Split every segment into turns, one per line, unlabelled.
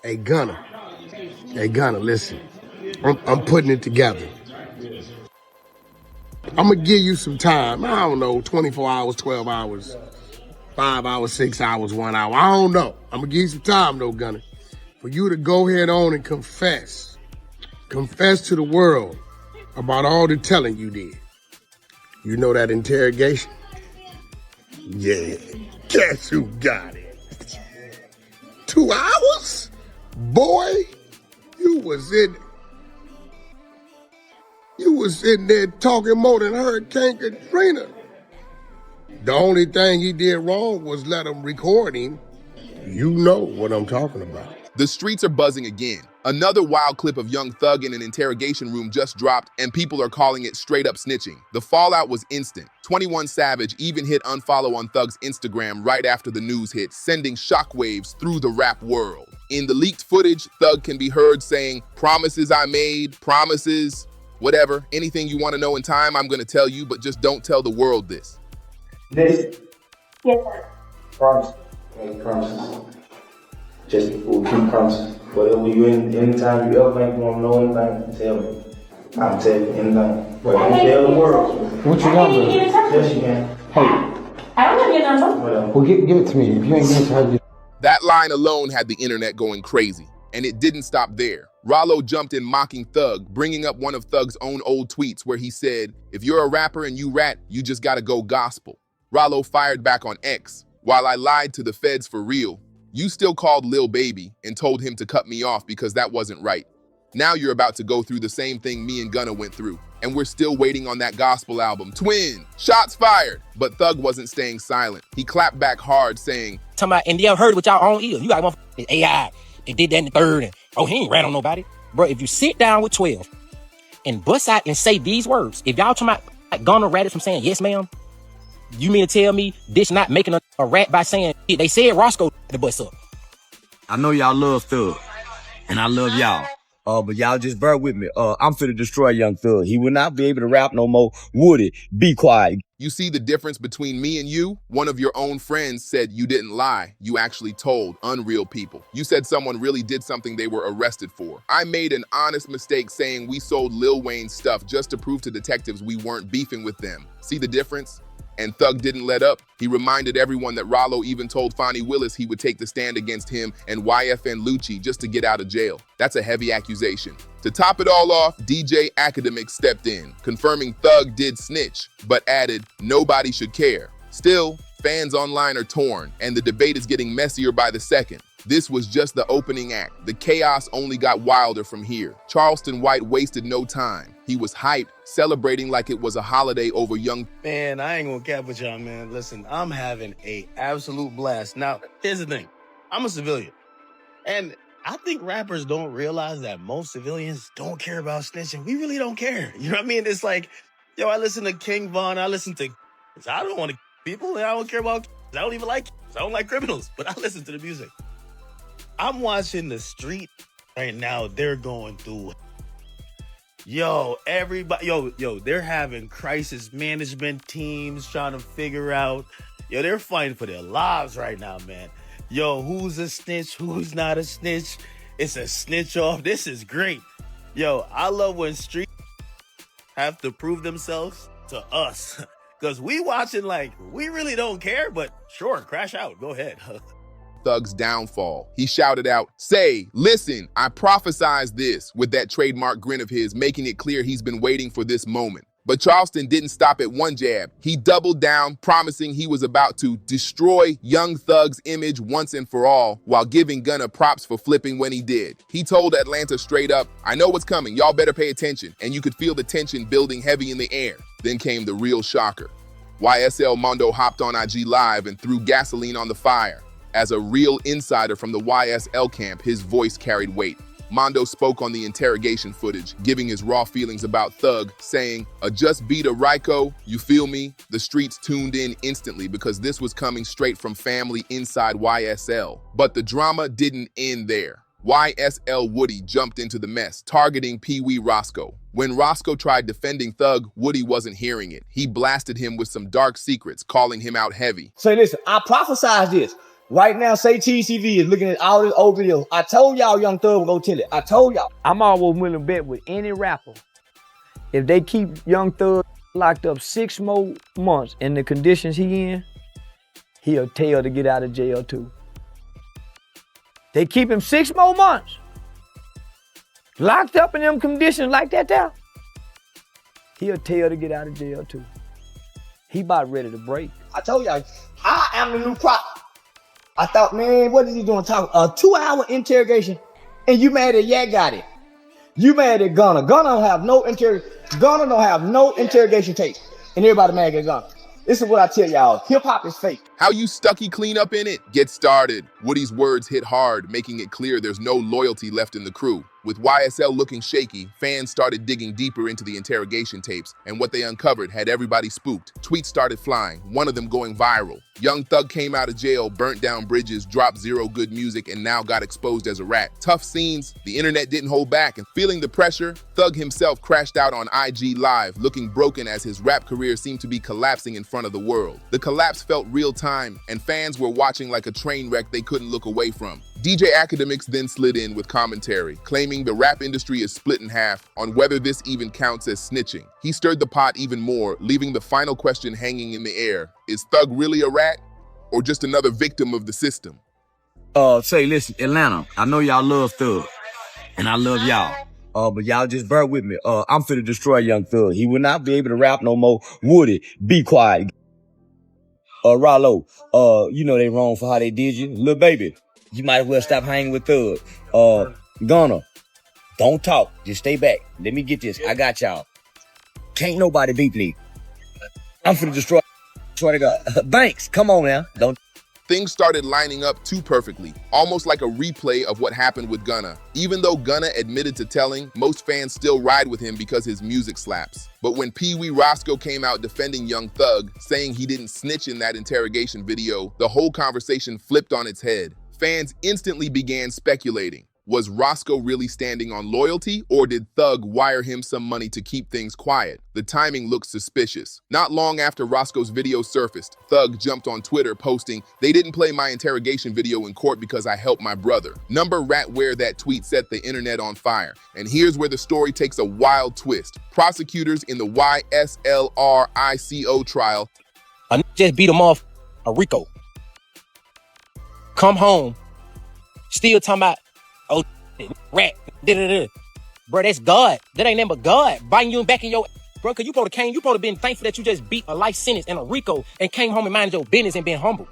Hey, Gunner. Hey, Gunner, listen. I'm putting it together. I'm going to give you some time. I don't know, 24 hours, 12 hours, 5 hours, 6 hours, 1 hour. I don't know. I'm going to give you some time, though, Gunner, for you to go ahead on and confess. Confess to the world about all the telling you did. You know that interrogation? Yeah. Guess who got it? 2 hours? Boy, you was in there talking more than Hurricane Katrina. The only thing he did wrong was let him record him. You know what I'm talking about.
The streets are buzzing again. Another wild clip of Young Thug in an interrogation room just dropped, and people are calling it straight up snitching. The fallout was instant. 21 Savage even hit unfollow on Thug's Instagram right after the news hit, sending shockwaves through the rap world. In the leaked footage, Thug can be heard saying, "Promises I made, promises, whatever, anything you want to know in time, I'm going to tell you, but just don't tell the world this."
This?
Yes, sir.
Promise. Make promises. Just keep promises. Whatever you anytime you ever think you want to know anything, tell me. I'll tell you anything. But don't tell the world.
What's your number?
Yes, you can.
Hey.
I don't have your number.
Whatever.
Well, give it to me. If you ain't giving it to her,
That line alone had the internet going crazy, and it didn't stop there. Rollo jumped in mocking Thug, bringing up one of Thug's own old tweets where he said, "If you're a rapper and you rat, you just gotta go gospel." Rollo fired back on X, "While I lied to the feds for real, you still called Lil Baby and told him to cut me off because that wasn't right. Now you're about to go through the same thing me and Gunna went through, and we're still waiting on that gospel album. Twin, shots fired." But Thug wasn't staying silent. He clapped back hard, saying,
Talking about, and they heard it with y'all own ears. You got one AI. They did that in the third, and he ain't rat on nobody. Bro, if you sit down with 12 and bust out and say these words, if y'all talking about like, Gunna ratted from saying yes, ma'am, you mean to tell me this not making a rat by saying they said Roscoe the bust up?
I know y'all love Thug, and I love y'all. But y'all just bear with me. I'm finna destroy Young Thug. He will not be able to rap no more. Woody, be quiet.
"You see the difference between me and you? One of your own friends said you didn't lie. You actually told unreal people. You said someone really did something they were arrested for. I made an honest mistake saying we sold Lil Wayne's stuff just to prove to detectives we weren't beefing with them. See the difference?" And Thug didn't let up. He reminded everyone that Rollo even told Fonnie Willis he would take the stand against him and YFN Lucci just to get out of jail. That's a heavy accusation. To top it all off, DJ Academic stepped in, confirming Thug did snitch, but added, "Nobody should care." Still, fans online are torn, and the debate is getting messier by the second. This was just the opening act. The chaos only got wilder from here. Charleston White wasted no time. He was hyped, celebrating like it was a holiday over Young.
Man, I ain't gonna cap with y'all, man. Listen, I'm having a absolute blast. Now, here's the thing. I'm a civilian. And I think rappers don't realize that most civilians don't care about snitching. We really don't care. You know what I mean? It's like, yo, I listen to King Von. I listen to... I don't want to... people, and I don't care about... I don't even like... I don't like criminals, but I listen to the music. I'm watching the street right now. They're going through... Yo, everybody... Yo, they're having crisis management teams trying to figure out... Yo, they're fighting for their lives right now, man. Yo, who's a snitch? Who's not a snitch? It's a snitch off. This is great. Yo, I love when street have to prove themselves to us. Because we watching like, we really don't care, but sure, crash out. Go ahead.
Thug's downfall. He shouted out, "Say, listen, I prophesized this," with that trademark grin of his, making it clear he's been waiting for this moment. But Charleston didn't stop at one jab. He doubled down, promising he was about to destroy Young Thug's image once and for all, while giving Gunna props for flipping when he did. He told Atlanta straight up, "I know what's coming, y'all better pay attention," and you could feel the tension building heavy in the air. Then came the real shocker. YSL Mondo hopped on IG Live and threw gasoline on the fire. As a real insider from the YSL camp, his voice carried weight. Mondo spoke on the interrogation footage, giving his raw feelings about Thug, saying, "A just beat a Ryko, you feel me?" The streets tuned in instantly because this was coming straight from family inside YSL. But the drama didn't end there. YSL Woody jumped into the mess, targeting Pee Wee Roscoe. When Roscoe tried defending Thug, Woody wasn't hearing it. He blasted him with some dark secrets, calling him out heavy.
Say, listen, I prophesized this. Right now, say TCV is looking at all this old videos. I told y'all Young Thug will go tell it. I told y'all. I'm always willing to bet with any rapper. If they keep Young Thug locked up 6 more months in the conditions he in, he'll tell to get out of jail too. They keep him 6 more months. Locked up in them conditions like that there, he'll tell to get out of jail too. He about ready to break. I told y'all, I am the new prop. I thought, man, what is he doing talking? A 2-hour interrogation, and you mad at Yak got it. You mad at Gunna. Gunna don't have no interrogation tape, and everybody mad at Gunna. This is what I tell y'all, hip hop is fake.
How you Stucky clean up in it? Get started. Woody's words hit hard, making it clear there's no loyalty left in the crew. With YSL looking shaky, fans started digging deeper into the interrogation tapes, and what they uncovered had everybody spooked. Tweets started flying, one of them going viral. Young Thug came out of jail, burnt down bridges, dropped 0 good music, and now got exposed as a rat. Tough scenes, the internet didn't hold back, and feeling the pressure, Thug himself crashed out on IG Live, looking broken as his rap career seemed to be collapsing in front of the world. The collapse felt real time, and fans were watching like a train wreck they couldn't look away from. DJ Academics then slid in with commentary, claiming the rap industry is split in half on whether this even counts as snitching. He stirred the pot even more, leaving the final question hanging in the air. Is Thug really a rat, or just another victim of the system?
Say, listen, Atlanta, I know y'all love Thug, and I love y'all. But y'all just bear with me. I'm finna destroy Young Thug. He will not be able to rap no more. Woody, be quiet. Rollo, you know they wrong for how they did you. Lil baby, you might as well stop hanging with Thug. Gunna, don't talk. Just stay back. Let me get this. I got y'all. Can't nobody beat me. I'm finna destroy. Swear to God. Banks, come on now. Don't.
Things started lining up too perfectly, almost like a replay of what happened with Gunna. Even though Gunna admitted to telling, most fans still ride with him because his music slaps. But when Pee Wee Roscoe came out defending Young Thug, saying he didn't snitch in that interrogation video, the whole conversation flipped on its head. Fans instantly began speculating. Was Roscoe really standing on loyalty, or did Thug wire him some money to keep things quiet? The timing looked suspicious. Not long after Roscoe's video surfaced, Thug jumped on Twitter posting, "They didn't play my interrogation video in court because I helped my brother." Number Ratware that tweet set the internet on fire. And here's where the story takes a wild twist. Prosecutors in the YSLRICO trial
just beat him off a Rico. Come home, still talking about, oh, rat, bro, that's God. That ain't nothing but God biting you back in your, bro, cause you supposed to been thankful that you just beat a life sentence in a Rico and came home and minded your business and been humble.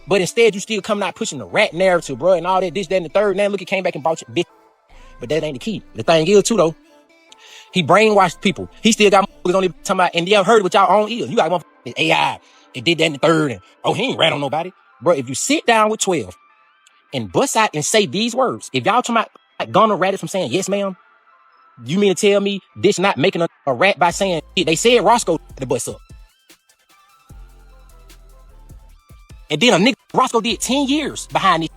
But instead, you still coming out pushing the rat narrative, bro, and all that, this, that, and the third. Now look, he came back and bought your bitch. But that ain't the key. The thing is, too, though, he brainwashed people. He still got motherfuckers on there talking about, and y'all heard it with y'all own ears. You got motherfuckers, AI, it did that in the third, and oh, he ain't rat on nobody. Bro, if you sit down with 12 and bust out and say these words, if y'all talking about like, Gunna ratted from saying, yes, ma'am, you mean to tell me this not making a rat by saying, they said Roscoe the bust up. And then a nigga, Roscoe did 10 years behind this,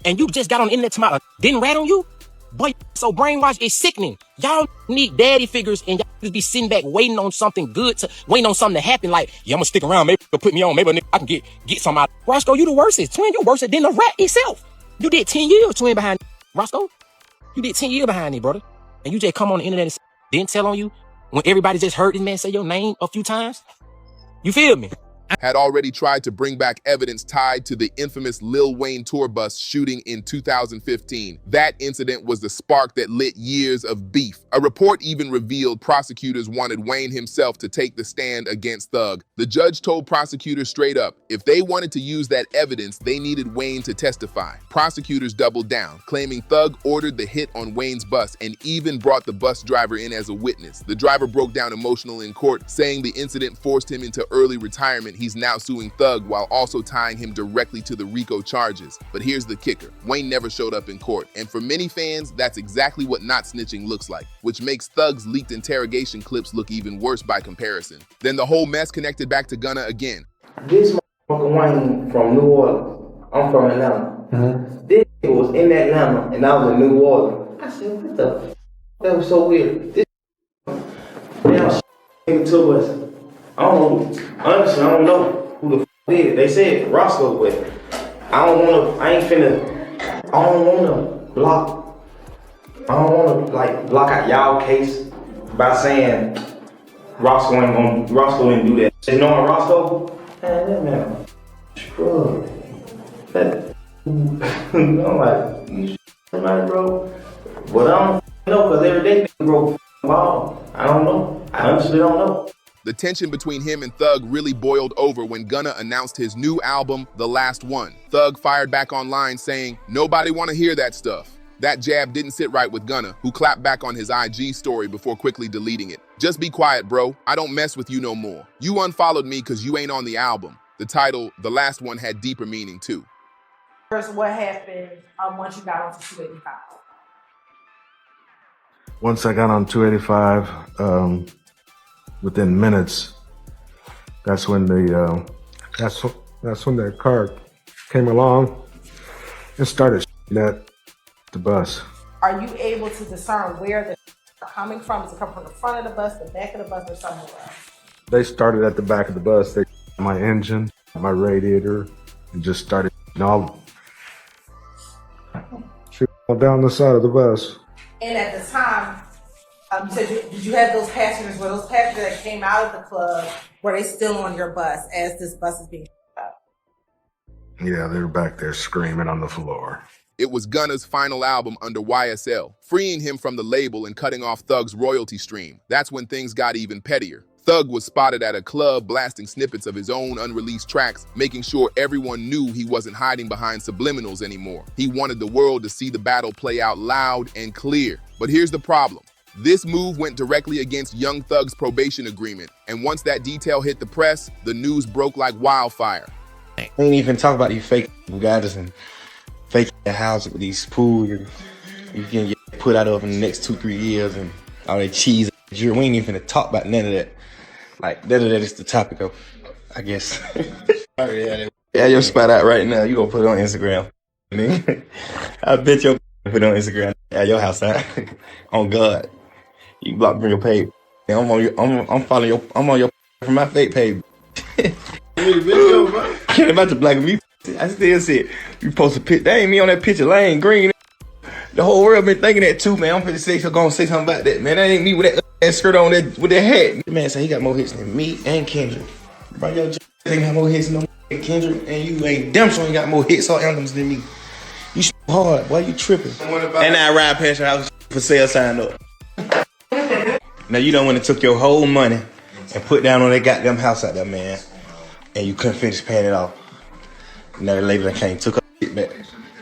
and you just got on the internet to didn't rat on you? Boy, so brainwashed, it's sickening. Y'all need daddy figures, and y'all just be sitting back waiting on something good, waiting on something to happen. Like, yeah, I'm gonna stick around. Maybe they'll put me on. Maybe I can get some out. Roscoe, you the worstest. Twin, you worse than the rat itself. You did 10 years, twin, behind Roscoe. You did 10 years behind me, brother. And you just come on the internet and didn't tell on you when everybody just heard this man say your name a few times. You feel me?
had already tried to bring back evidence tied to the infamous Lil Wayne tour bus shooting in 2015. That incident was the spark that lit years of beef. A report even revealed prosecutors wanted Wayne himself to take the stand against Thug. The judge told prosecutors straight up, if they wanted to use that evidence, they needed Wayne to testify. Prosecutors doubled down, claiming Thug ordered the hit on Wayne's bus and even brought the bus driver in as a witness. The driver broke down emotional in court, saying the incident forced him into early retirement. He's now suing Thug while also tying him directly to the RICO charges. But here's the kicker. Wayne never showed up in court. And for many fans, that's exactly what not snitching looks like, which makes Thug's leaked interrogation clips look even worse by comparison. Then the whole mess connected back to Gunna again.
This motherfucker Wayne from New Orleans. I'm from Atlanta. This nigga was in Atlanta and I was in New Orleans. I said, what the f? That was so weird. This damn nigga took us. I don't know. Honestly, I don't know who the f did. They said Roscoe, but I ain't finna, I don't wanna block, I don't wanna like block out y'all case by saying Roscoe didn't do that. You know Roscoe? Man, that man, scrub. I'm like, you somebody, bro? But I don't know, cause every day nigga broke ball. I don't know. I honestly don't know.
The tension between him and Thug really boiled over when Gunna announced his new album, The Last One. Thug fired back online saying, "Nobody wanna hear that stuff." That jab didn't sit right with Gunna, who clapped back on his IG story before quickly deleting it. "Just be quiet, bro. I don't mess with you no more. You unfollowed me cause you ain't on the album." The title, The Last One, had deeper meaning too.
First, what happened once you got onto 285?
Once I got on 285, within minutes, that's when that car came along and started at the bus.
Are you able to discern where the are coming from? Does it come from the front of the bus, the back of the bus, or somewhere else?
They started at the back of the bus. They my engine, my radiator, and just started all down the side of the bus.
And at the time, you said did you have those passengers? Were those passengers that came out of the club, were they still on your bus as this bus is being up?
Yeah, they were back there screaming on the floor.
It was Gunna's final album under YSL, freeing him from the label and cutting off Thug's royalty stream. That's when things got even pettier. Thug was spotted at a club blasting snippets of his own unreleased tracks, making sure everyone knew he wasn't hiding behind subliminals anymore. He wanted the world to see the battle play out loud and clear. But here's the problem. This move went directly against Young Thug's probation agreement, and once that detail hit the press, the news broke like wildfire.
We ain't even talk about these fake Bugattis and fake houses with these pools you can get put out of in the next 2-3 years and all that cheese. We ain't even finna talk about none of that. Like, that is the topic of, I guess. Yeah, your spot out right now. You gonna put it on Instagram. I bet you'll put it on Instagram at your house out. On God. You block from your page. I'm on your from my fake page. Can't about to black me. I still said you post a picture. That ain't me on that picture. Lane green. The whole world been thinking that too, man. I'm finna say gonna say something about that, man. That ain't me with that skirt on that with that hat. The man said he got more hits than me and Kendrick. Bro, yo, ain't got more hits than Kendrick, and you ain't damn sure ain't got more hits or anthems than me. You hard, why you tripping? And I ride past your house for sale sign up. Now you done went and took your whole money and put down on that goddamn house out there, man, and you couldn't finish paying it off. Now the lady that came took her shit back.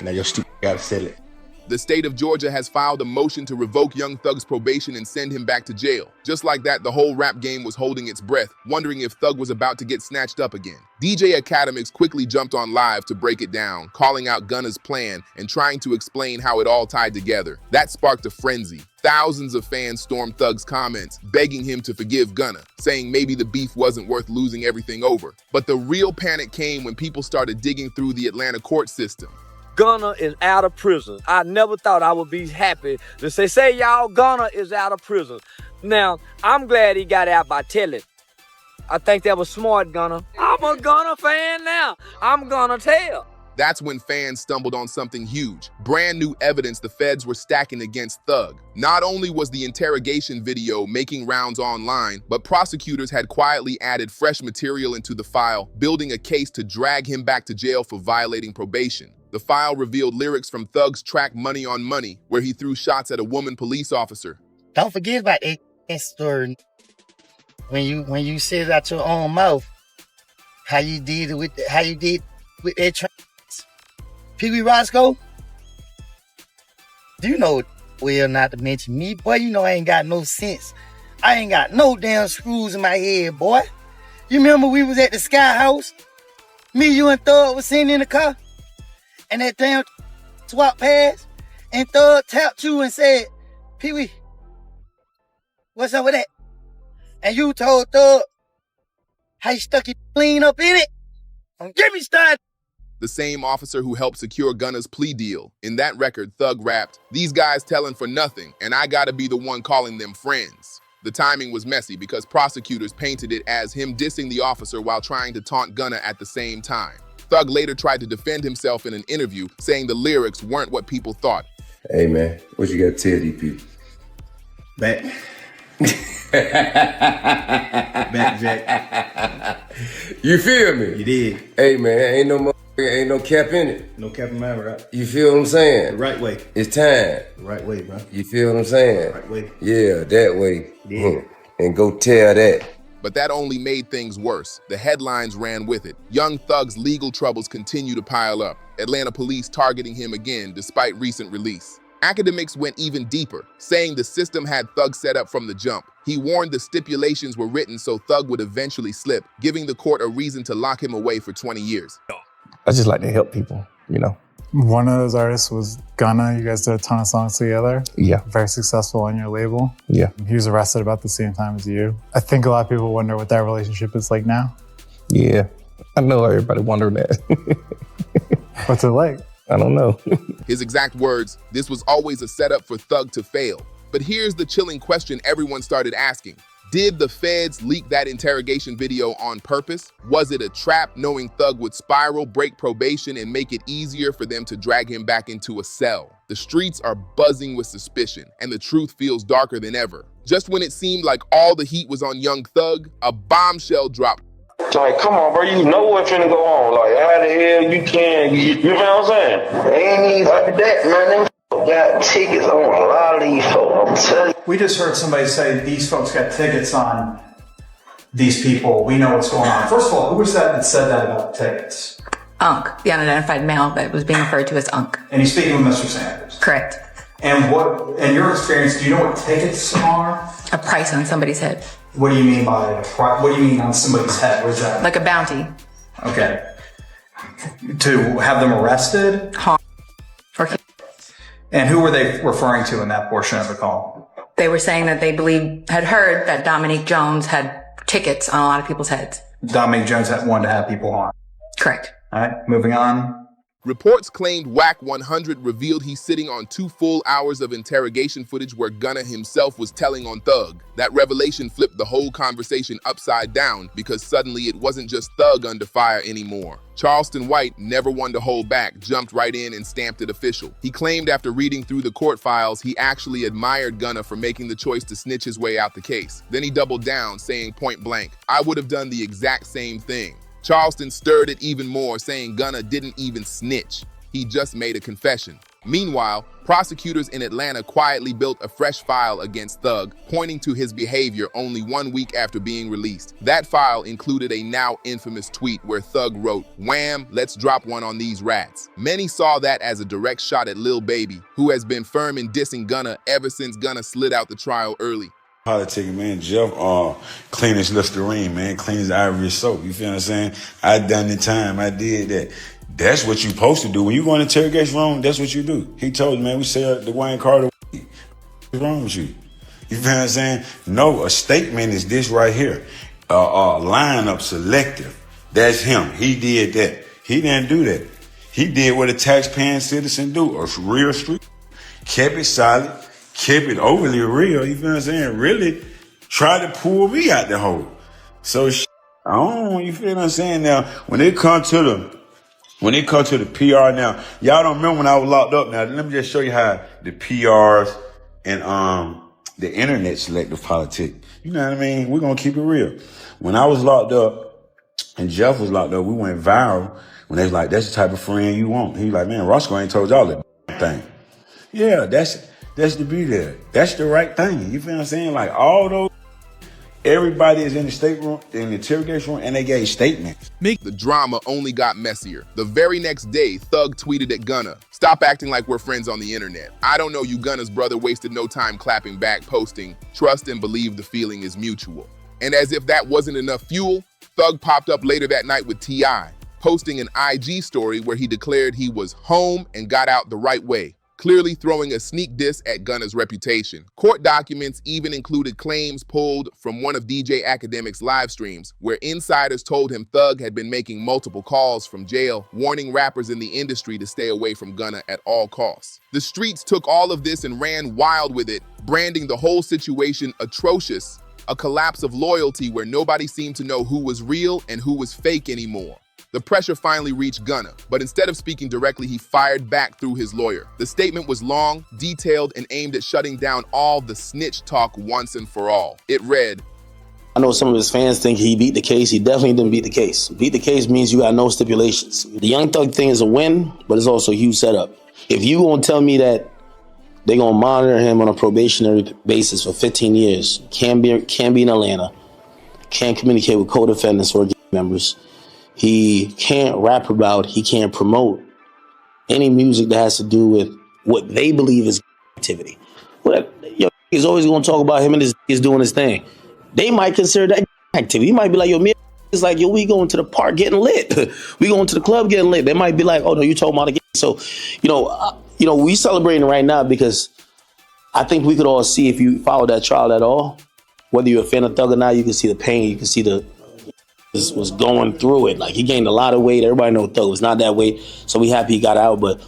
Now your stupid gotta sell it.
The state of Georgia has filed a motion to revoke Young Thug's probation and send him back to jail. Just like that, the whole rap game was holding its breath, wondering if Thug was about to get snatched up again. DJ Academics quickly jumped on live to break it down, calling out Gunna's plan and trying to explain how it all tied together. That sparked a frenzy. Thousands of fans stormed Thug's comments, begging him to forgive Gunna, saying maybe the beef wasn't worth losing everything over. But the real panic came when people started digging through the Atlanta court system.
Gunna is out of prison. I never thought I would be happy to say y'all, Gunna is out of prison. Now, I'm glad he got out by telling. I think that was smart, Gunna. I'm a Gunna fan now. I'm gonna tell.
That's when fans stumbled on something huge. Brand new evidence the feds were stacking against Thug. Not only was the interrogation video making rounds online, but prosecutors had quietly added fresh material into the file, building a case to drag him back to jail for violating probation. The file revealed lyrics from Thug's track Money on Money, where he threw shots at a woman police officer.
Don't forget about that story. When you said it out your own mouth, how you did with that track. Pee Wee Roscoe, do you know well not to mention me? Boy, you know I ain't got no sense. I ain't got no damn screws in my head, boy. You remember we was at the Sky House? Me, you, and Thug was sitting in the car, and that damn swap past, and Thug tapped you and said, Pee Wee, what's up with that? And you told Thug how you stuck your clean up in it. Don't get me started.
The same officer who helped secure Gunna's plea deal. In that record, Thug rapped, "These guys telling for nothing, and I gotta be the one calling them friends." The timing was messy because prosecutors painted it as him dissing the officer while trying to taunt Gunna at the same time. Thug later tried to defend himself in an interview, saying the lyrics weren't what people thought.
Hey man, what you got to tell these people?
Back. Back, Jack.
You feel me?
You did.
Hey man, ain't no cap in it.
No cap in my rap.
You feel what I'm saying?
The right way.
It's time.
The right way, bro.
You feel what I'm saying?
The right way.
Yeah, that way.
Yeah.
And go tell that.
But that only made things worse. The headlines ran with it. Young Thug's legal troubles continue to pile up. Atlanta police targeting him again despite recent release. Academics went even deeper, saying the system had Thug set up from the jump. He warned the stipulations were written so Thug would eventually slip, giving the court a reason to lock him away for 20 years.
I just like to help people, you know.
One of those artists was Gunna. You guys did a ton of songs together.
Yeah.
Very successful on your label.
Yeah.
He was arrested about the same time as you. I think a lot of people wonder what that relationship is like now.
Yeah. I know everybody wondering that.
What's it like?
I don't know.
His exact words, "This was always a setup for Thug to fail." But here's the chilling question everyone started asking. Did the feds leak that interrogation video on purpose? Was it a trap knowing Thug would spiral, break probation, and make it easier for them to drag him back into a cell? The streets are buzzing with suspicion, and the truth feels darker than ever. Just when it seemed like all the heat was on Young Thug, a bombshell dropped.
Like, come on, bro, you know what's finna go on. Like, how the hell you can, you know what I'm saying? They ain't even like that, man. Them got tickets on a lot of these folks, I'm telling you.
We just heard somebody say these folks got tickets on these people. We know what's going on. First of all, who was that said that about tickets?
Unc, the unidentified male that was being referred to as Unc.
And he's speaking with Mr. Sanders.
Correct.
And what, in your experience, do you know what tickets are?
A price on somebody's head.
What do you mean by a price? What do you mean on somebody's head? What is that?
Like a bounty.
Okay. To have them arrested? And who were they referring to in that portion of the call?
They were saying that they had heard that Dominique Jones had tickets on a lot of people's heads.
Dominique Jones had wanted to have people harmed.
Correct.
All right, moving on.
Reports claimed WAC 100 revealed he's sitting on 2 full hours of interrogation footage where Gunna himself was telling on Thug. That revelation flipped the whole conversation upside down because suddenly it wasn't just Thug under fire anymore. Charleston White, never one to hold back, jumped right in and stamped it official. He claimed after reading through the court files, he actually admired Gunna for making the choice to snitch his way out the case. Then he doubled down, saying point blank, "I would have done the exact same thing." Charleston stirred it even more, saying Gunna didn't even snitch. He just made a confession. Meanwhile, prosecutors in Atlanta quietly built a fresh file against Thug, pointing to his behavior only 1 week after being released. That file included a now infamous tweet where Thug wrote, "Wham, let's drop one on these rats." Many saw that as a direct shot at Lil Baby, who has been firm in dissing Gunna ever since Gunna slid out the trial early.
Politicking, man. Jeff, clean as Listerine, man. Clean as Ivory soap. You feel what I'm saying? I done the time. I did that. That's what you supposed to do. When you go in the interrogation room, that's what you do. He told me, man, we sell the Wayne Carter. What's wrong with you? You feel what I'm saying? No, a statement is this right here. Lineup selective. That's him. He did that. He didn't do that. He did what a taxpaying citizen do. A real street. Kept it solid. Kept it overly real, you feel what I'm saying? Really tried to pull me out the hole. So, I don't know, you feel what I'm saying? Now, when it comes to the PR now, y'all don't remember when I was locked up now. Let me just show you how the PRs and the internet selective politics. You know what I mean? We're gonna keep it real. When I was locked up and Jeff was locked up, we went viral when they was like, "That's the type of friend you want." He was like, "Man, Roscoe ain't told y'all that thing." Yeah, that's the be there. That's the right thing. You feel what I'm saying? Like all those, everybody is in the stateroom, in the interrogation room, and they gave statements.
The drama only got messier. The very next day, Thug tweeted at Gunna, "Stop acting like we're friends on the internet. I don't know you." Gunna's brother wasted no time clapping back, posting, "Trust and believe the feeling is mutual." And as if that wasn't enough fuel, Thug popped up later that night with T.I., posting an IG story where he declared he was home and got out the right way, clearly throwing a sneak diss at Gunna's reputation. Court documents even included claims pulled from one of DJ Academic's live streams, where insiders told him Thug had been making multiple calls from jail, warning rappers in the industry to stay away from Gunna at all costs. The streets took all of this and ran wild with it, branding the whole situation atrocious, a collapse of loyalty where nobody seemed to know who was real and who was fake anymore. The pressure finally reached Gunna, but instead of speaking directly, he fired back through his lawyer. The statement was long, detailed, and aimed at shutting down all the snitch talk once and for all. It read,
I know some of his fans think he beat the case. He definitely didn't beat the case. Beat the case means you got no stipulations. The Young Thug thing is a win, but it's also a huge setup. If you gonna tell me that they're gonna monitor him on a probationary basis for 15 years, can't be in Atlanta, can't communicate with co-defendants or gang members, he can't rap about, he can't promote any music that has to do with what they believe is activity. Well, he's always gonna talk about him and his doing his thing. They might consider that activity. He might be like, yo, me, it's like, yo, we going to the park getting lit. We going to the club getting lit. They might be like, oh no, you talking about the game. So, we celebrating right now because I think we could all see, if you follow that trial at all, whether you're a fan of Thug or not, you can see the pain. You can see this was going through it. Like, he gained a lot of weight. Everybody knows Thug was not that weight. So we happy he got out, but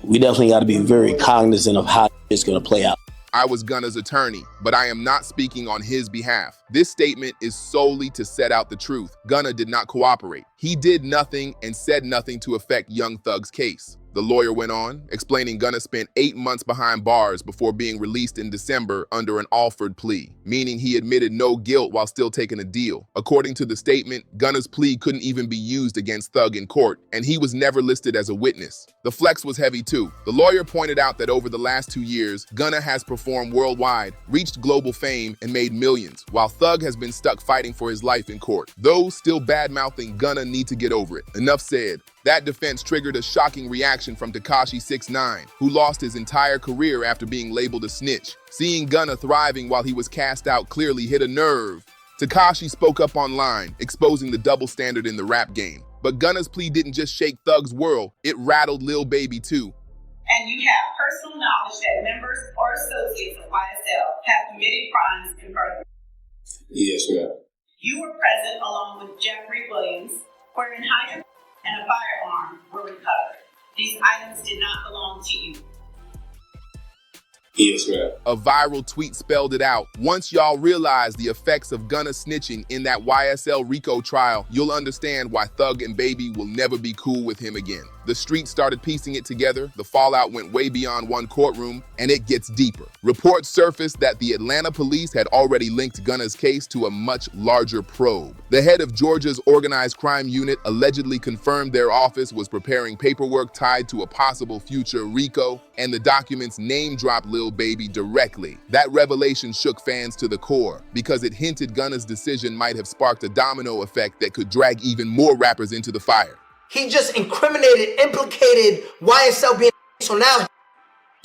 we definitely got to be very cognizant of how it's going to play out.
I was Gunna's attorney, but I am not speaking on his behalf. This statement is solely to set out the truth. Gunna did not cooperate. He did nothing and said nothing to affect Young Thug's case. The lawyer went on, explaining Gunna spent 8 months behind bars before being released in December under an offered plea, meaning he admitted no guilt while still taking a deal. According to the statement, Gunna's plea couldn't even be used against Thug in court, and he was never listed as a witness. The flex was heavy too. The lawyer pointed out that over the last 2 years, Gunna has performed worldwide, reached global fame, and made millions, while Thug has been stuck fighting for his life in court. Those still bad-mouthing Gunna need to get over it. Enough said. That defense triggered a shocking reaction from Tekashi 6ix9ine, who lost his entire career after being labeled a snitch. Seeing Gunna thriving while he was cast out clearly hit a nerve. Tekashi spoke up online, exposing the double standard in the rap game. But Gunna's plea didn't just shake Thug's world, it rattled Lil Baby too.
And you have personal knowledge that members or associates of YSL have committed crimes in furtherance.
Yes, ma'am.
You were present along with Jeffrey Williams, wherein hydrant and a firearm were recovered. These items did not belong to you.
Yes, ma'am.
A viral tweet spelled it out. Once y'all realize the effects of Gunna snitching in that YSL Rico trial, you'll understand why Thug and Baby will never be cool with him again. The streets started piecing it together, the fallout went way beyond one courtroom, and it gets deeper. Reports surfaced that the Atlanta police had already linked Gunna's case to a much larger probe. The head of Georgia's organized crime unit allegedly confirmed their office was preparing paperwork tied to a possible future Rico, and the documents name-dropped Lil Baby directly. That revelation shook fans to the core, because it hinted Gunna's decision might have sparked a domino effect that could drag even more rappers into the fire.
He just implicated YSL being, so now he's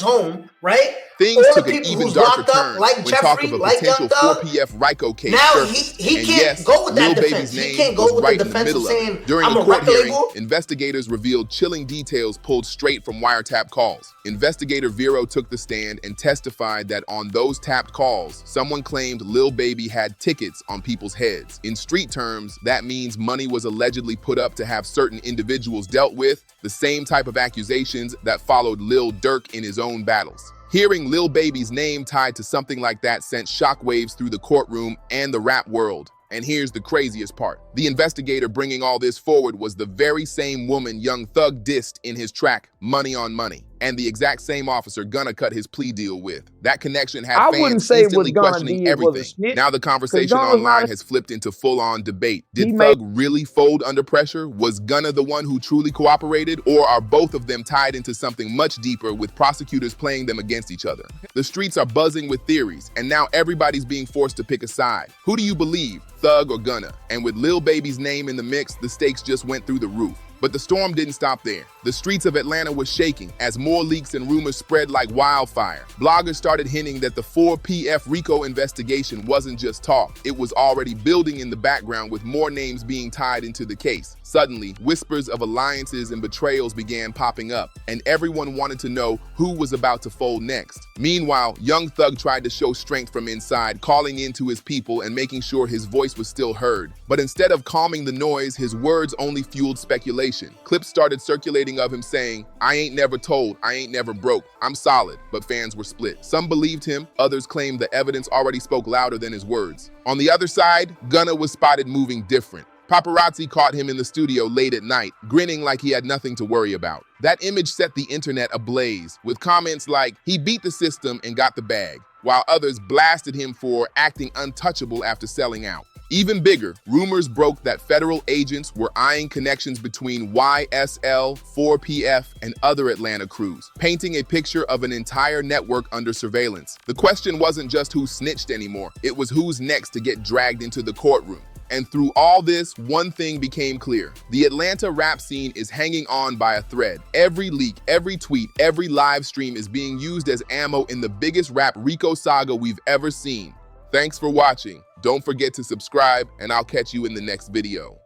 home, right?
Things took an even darker turn
like
when
Jeffrey,
talk of a
like
potential
Young Thug,
4PF Rico case
now
surfaced.
he
And
can't
yes,
go with that
Lil
defense.
Baby's
He
name
can't go
was
with
right
the
in the
defense of
middle of
saying,
it. During
I'm
the
a
court
record
hearing,
label.
investigators revealed chilling details pulled straight from wiretap calls. Investigator Vero took the stand and testified that on those tapped calls, someone claimed Lil Baby had tickets on people's heads. In street terms, that means money was allegedly put up to have certain individuals dealt with, the same type of accusations that followed Lil Durk in his own battles. Hearing Lil Baby's name tied to something like that sent shockwaves through the courtroom and the rap world. And here's the craziest part. The investigator bringing all this forward was the very same woman Young Thug dissed in his track, Money on Money, and the exact same officer Gunna cut his plea deal with. That connection had fans instantly questioning everything. Now the conversation online has flipped into full-on debate. Did Thug really fold under pressure? Was Gunna the one who truly cooperated? Or are both of them tied into something much deeper with prosecutors playing them against each other? The streets are buzzing with theories, and now everybody's being forced to pick a side. Who do you believe, Thug or Gunna? And with Lil Baby's name in the mix, the stakes just went through the roof. But the storm didn't stop there. The streets of Atlanta were shaking as more leaks and rumors spread like wildfire. Bloggers started hinting that the 4PF Rico investigation wasn't just talk. It was already building in the background with more names being tied into the case. Suddenly, whispers of alliances and betrayals began popping up, and everyone wanted to know who was about to fold next. Meanwhile, Young Thug tried to show strength from inside, calling into his people and making sure his voice was still heard. But instead of calming the noise, his words only fueled speculation. Clips started circulating of him saying, "I ain't never told, I ain't never broke, I'm solid," but fans were split. Some believed him, others claimed the evidence already spoke louder than his words. On the other side, Gunna was spotted moving different. Paparazzi caught him in the studio late at night, grinning like he had nothing to worry about. That image set the internet ablaze, with comments like, "He beat the system and got the bag," while others blasted him for acting untouchable after selling out. Even bigger, rumors broke that federal agents were eyeing connections between YSL, 4PF, and other Atlanta crews, painting a picture of an entire network under surveillance. The question wasn't just who snitched anymore, it was who's next to get dragged into the courtroom. And through all this, one thing became clear. The Atlanta rap scene is hanging on by a thread. Every leak, every tweet, every live stream is being used as ammo in the biggest rap RICO saga we've ever seen. Thanks for watching. Don't forget to subscribe, and I'll catch you in the next video.